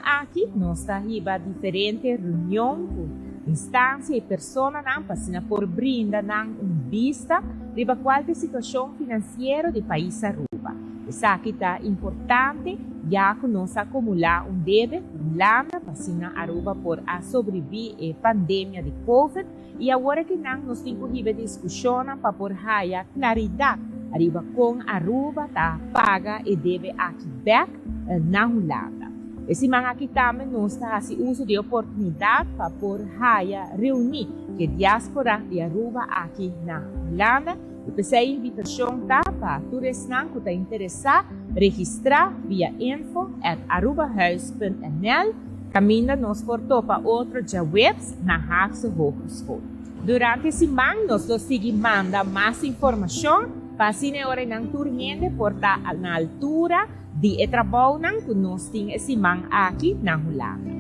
aqui, nós está riba diferente reunião com instância e persona não para por brinda não vista riba qualquer situação financeira do país Aruba. Isso aqui está importante, já que nós acumular débito lana para Aruba por a sobreviver a pandemia de Covid e agora que nós temos que discussão para por haya claridade arriba com Aruba está paga e deve aqui back na Holanda. Esse mga aqui também nós está se uso de oportunidade para por haya reunir que diáspora de Aruba aqui na Holanda. E para a invitação tá para turistas que estão interessados registrar via info@arubahuis.nl. Caminha nos portou para outros webs na Haagse Hogeschool. Durante esse mês nós seguimos manda mais informação para a hora ng turniente porta na altura de trabalho que nós temos esse mês aqui na Holanda.